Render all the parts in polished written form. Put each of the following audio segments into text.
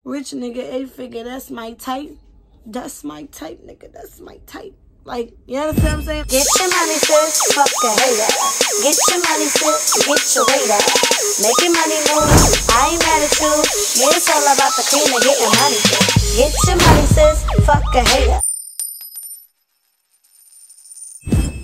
Rich nigga, 8-figure, that's my type. That's my type, nigga. That's my type. Like, you understand what I'm saying? Get your money, sis. Fuck a hater. Get your money, sis. Get your weight up. Make your money move. I ain't mad at you. Yeah, it's all about the cream and getting money, sis. Get your money, sis. Fuck a hater.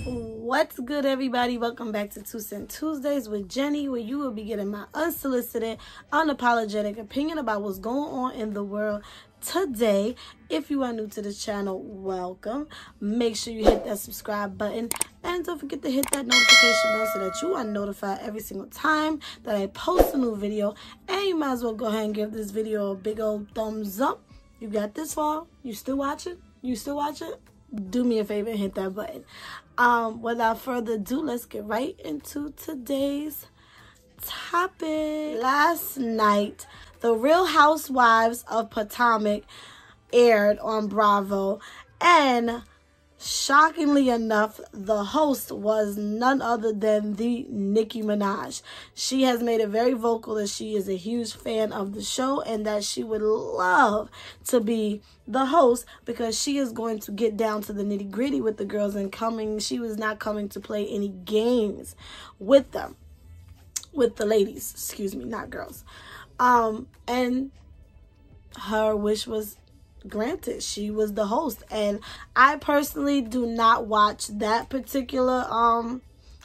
What's good, everybody? Welcome back to 2 Cent Tuesdays with Jenny, where you will be getting my unsolicited, unapologetic opinion about what's going on in the world today. If you are new to this channel, welcome. Make sure you hit that subscribe button and don't forget to hit that notification bell so that you are notified every single time that I post a new video. And you might as well go ahead and give this video a big old thumbs up. You got this far? You still watching? You still watching? Do me a favor and hit that button. Without further ado, let's get right into today's topic. Last night, the Real Housewives of Potomac aired on Bravo, and shockingly enough, the host was none other than the Nicki Minaj. She has made it very vocal that she is a huge fan of the show and that she would love to be the host because she is going to get down to the nitty-gritty with the girls and she was not coming to play any games with them. With the ladies, excuse me, not girls. And her wish was granted. She was the host, and I personally do not watch that particular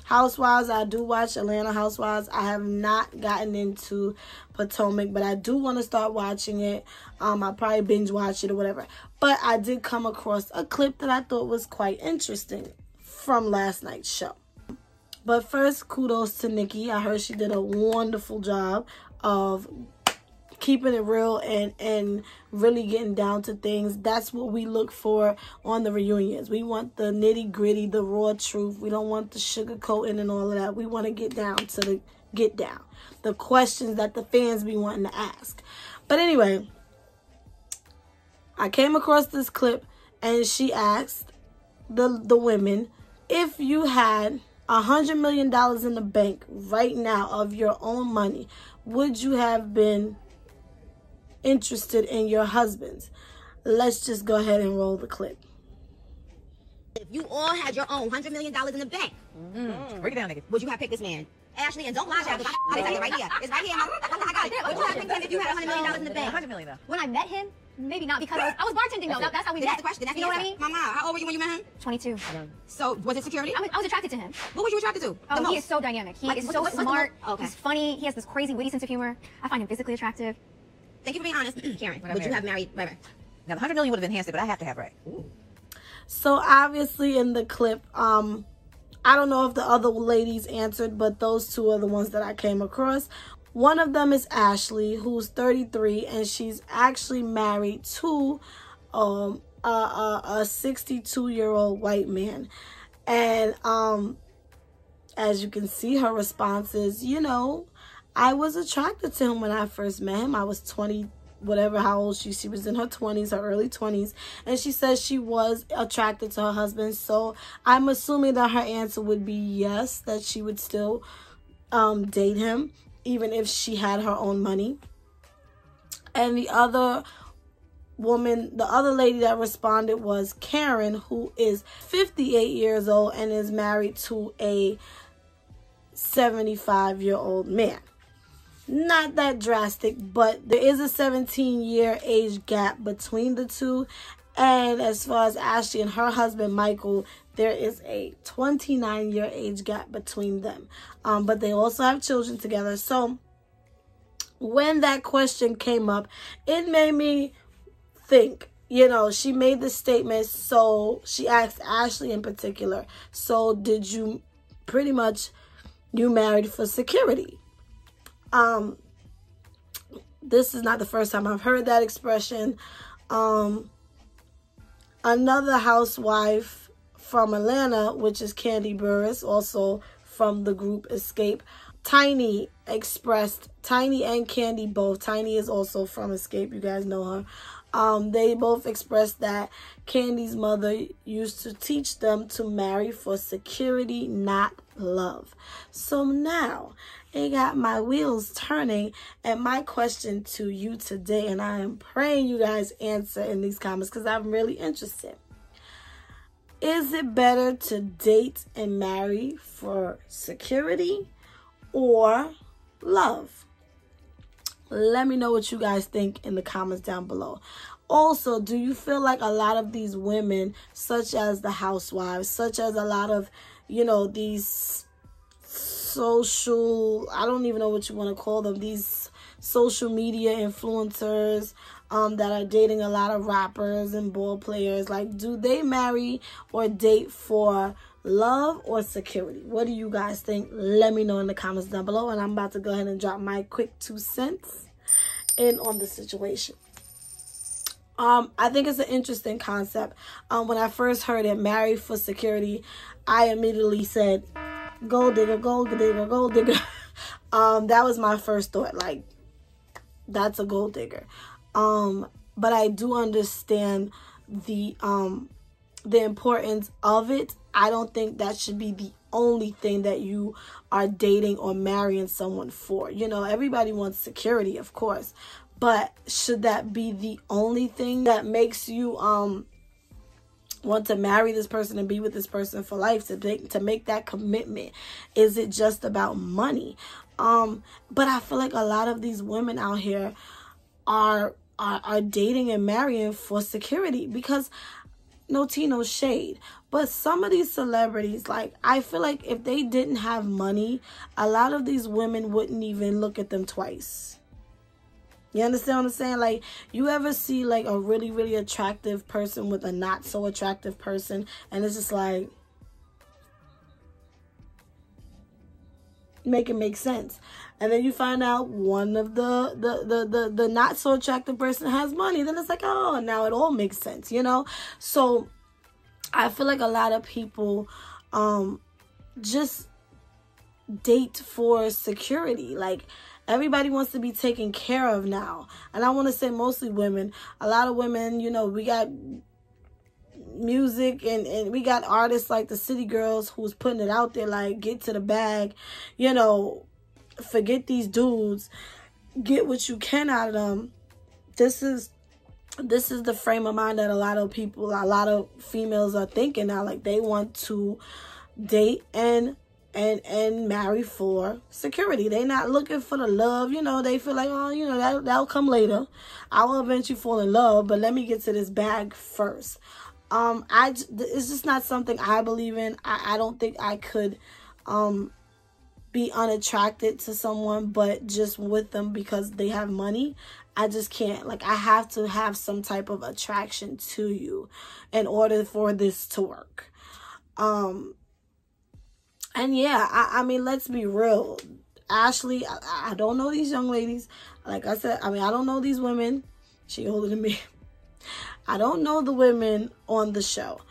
Housewives. I do watch Atlanta Housewives. I have not gotten into Potomac, but I do want to start watching it. I'll probably binge watch it or whatever, but I did come across a clip that I thought was quite interesting from last night's show. But first, kudos to Nicki. I heard she did a wonderful job of keeping it real and really getting down to things. That's what we look for on the reunions. We want the nitty gritty, the raw truth. We don't want the sugarcoating and all of that. We want to get down to the get down. The questions that the fans be wanting to ask. But anyway, I came across this clip and she asked the women, if you had $100 million in the bank right now of your own money, would you have been interested in your husband's? Let's just go ahead and roll the clip. If you all had your own $100 million in the bank, break it down, nigga. would you have picked this man? Ashley, and don't lie, Jack, because I got it right here. It's right here. I got it. Would you have picked him if you had $100 million in the bank? $100 million though. When I met him, maybe not, because I was bartending though. That's how we met. That's the question. That's you know what I mean? Mama, how old were you when you met him? 22. So, was it security? I was attracted to him. What were you attracted to? Oh, the most? he is so dynamic. He is so what's the smart. okay. He's funny. He has this crazy, witty sense of humor. I find him physically attractive. Thank you for being honest. Karen, would you have married Ray? Now the $100 million would have enhanced it, but I have to have Ray. So obviously in the clip, I don't know if the other ladies answered, but those two are the ones that I came across. One of them is Ashley, who's 33, and she's actually married to a 62-year-old white man. And as you can see, her response is, you know, I was attracted to him when I first met him. I was 20, whatever, how old she was in her 20s, her early 20s. And she says she was attracted to her husband. So I'm assuming that her answer would be yes, that she would still date him, even if she had her own money. And the other woman, the other lady that responded was Karen, who is 58 years old and is married to a 75-year-old man. Not that drastic, but there is a 17-year age gap between the two. And as far as Ashley and her husband, Michael, there is a 29-year age gap between them. But they also have children together. So when that question came up, it made me think, you know, she made the statement. So she asked Ashley in particular, so did you pretty much, you married for security? This is not the first time I've heard that expression. Another housewife from Atlanta, which is Candy Burris, also from the group Escape, Tiny expressed, Tiny and Candy both, Tiny is also from Escape, you guys know her. They both expressed that Candy's mother used to teach them to marry for security, not love. So now it got my wheels turning, and my question to you today, and I am praying you guys answer in these comments because I'm really interested. Is it better to date and marry for security or love? Let me know what you guys think in the comments down below. Also, do you feel like a lot of these women, such as the Housewives, such as a lot of, you know, these social, I don't even know what you want to call them, these social media influencers that are dating a lot of rappers and ball players, like, do they marry or date for love or security? What do you guys think? Let me know in the comments down below, and I'm about to go ahead and drop my quick 2 cents in on the situation. I think it's an interesting concept. When I first heard it, marry for security, I immediately said, gold digger, gold digger, gold digger. That was my first thought, like, that's a gold digger. But I do understand the importance of it. I don't think that should be the only thing that you are dating or marrying someone for. You know, everybody wants security, of course, but should that be the only thing that makes you want to marry this person and be with this person for life, to make that commitment? Is it just about money? But I feel like a lot of these women out here are dating and marrying for security, because no tea, no shade, but some of these celebrities, like, I feel like if they didn't have money, a lot of these women wouldn't even look at them twice. You understand what I'm saying? Like, you ever see like a really, really attractive person with a not so attractive person, and it's just like, make it make sense. And then you find out one of the not so attractive person has money. Then it's like, oh, now it all makes sense, you know? So I feel like a lot of people just date for security. Like, everybody wants to be taken care of now. And I want to say mostly women. A lot of women, you know, we got music and we got artists like the City Girls who's putting it out there, like, get to the bag, you know, forget these dudes, get what you can out of them. This is the frame of mind that a lot of people, a lot of females are thinking now. Like, they want to date and marry for security. They not looking for the love, you know. They feel like, oh, you know, that'll come later. I will eventually fall in love, but let me get to this bag first. It's just not something I believe in. I don't think I could be unattracted to someone but just with them because they have money. I just can't. Like, I have to have some type of attraction to you in order for this to work. And yeah, I mean, let's be real. Ashley, I don't know these young ladies. Like I said, I mean, I don't know these women. She older than me. I don't know the women on the show.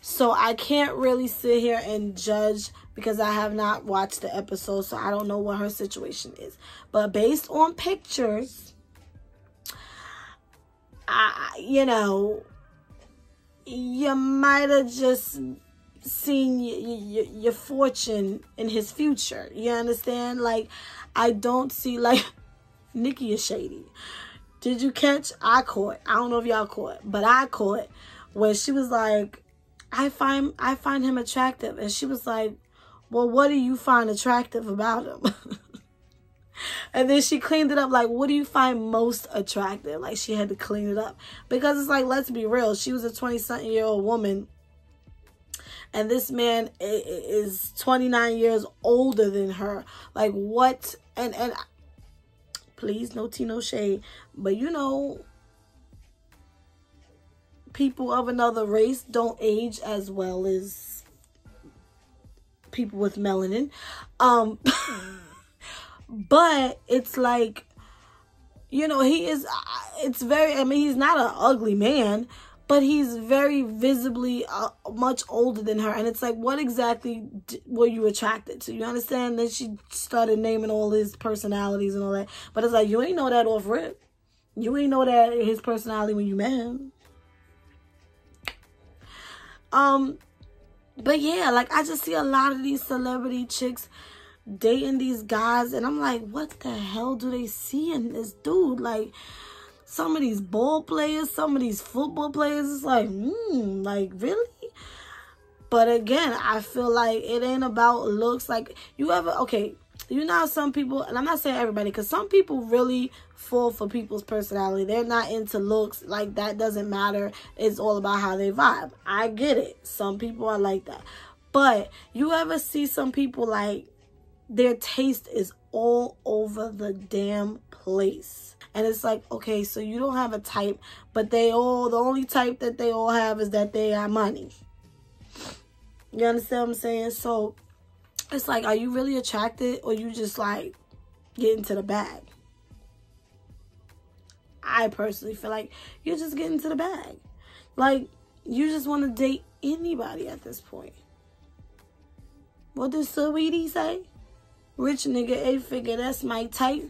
So I can't really sit here and judge because I have not watched the episode. So I don't know what her situation is. But based on pictures, you know, you might have just seen your fortune in his future. You understand? Like, I don't see, like, Nikki is shady. Did you catch? I caught. I don't know if y'all caught, but I caught when she was like, I find him attractive. And she was like, well, what do you find attractive about him? And then she cleaned it up like, what do you find most attractive? Like, she had to clean it up. Because it's like, let's be real. She was a 20-something-year-old woman. And this man is 29 years older than her. Like, what? And please, no tea, no shade. But, you know, people of another race don't age as well as people with melanin. But it's like, you know, it's very, I mean, he's not an ugly man, but he's very visibly much older than her. And it's like, what exactly were you attracted to? You understand? Then she started naming all his personalities and all that. But it's like, you ain't know that off rip. You ain't know that his personality when you met him. But yeah, like, I just see a lot of these celebrity chicks dating these guys, and I'm like, what the hell do they see in this dude? Like, some of these ball players, some of these football players, it's like, like, really? But again, I feel like it ain't about looks. Like, you know how some people, and I'm not saying everybody, because some people really fall for people's personality. They're not into looks. Like, that doesn't matter. It's all about how they vibe. I get it. Some people are like that. But you ever see some people, like, their taste is all over the damn place. And it's like, okay, so you don't have a type, but the only type that they all have is that they have money. You understand what I'm saying? So it's like, are you really attracted, or you just like getting to the bag? I personally feel like you're just getting to the bag. Like, you just want to date anybody at this point. What did Saweetie say? Rich nigga, 8-figure, that's my type.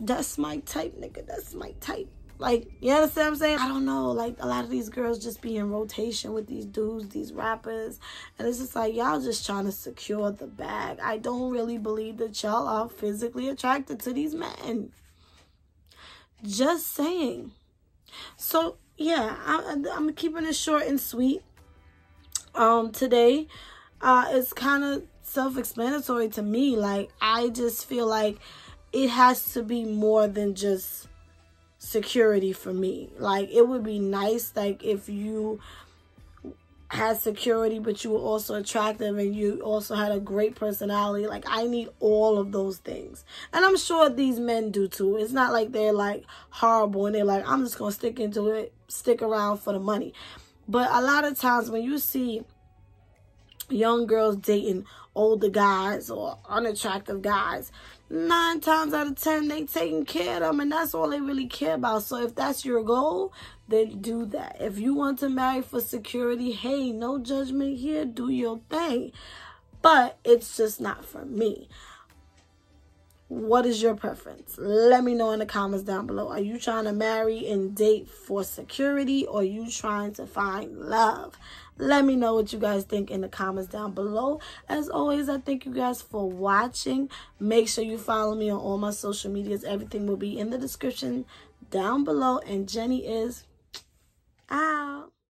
That's my type, nigga. That's my type. Like, you understand what I'm saying? I don't know. Like, a lot of these girls just be in rotation with these dudes, these rappers. And it's just like, y'all just trying to secure the bag. I don't really believe that y'all are physically attracted to these men. Just saying. So, yeah, I'm keeping it short and sweet. Today, it's kind of self-explanatory to me. Like, I just feel like it has to be more than just security for me. Like, it would be nice, like, if you had security, but you were also attractive and you also had a great personality. Like, I need all of those things. And I'm sure these men do too. It's not like they're like horrible and they're like, I'm just going to stick around for the money. But a lot of times when you see young girls dating older guys or unattractive guys, 9 times out of 10 they taking care of them, and that's all they really care about. So if that's your goal, then do that. If you want to marry for security, hey, no judgment here, do your thing. But it's just not for me. What is your preference? Let me know in the comments down below. Are you trying to marry and date for security, or are you trying to find love? Let me know what you guys think in the comments down below. As always, I thank you guys for watching. Make sure you follow me on all my social medias. Everything will be in the description down below. And Jenny is out.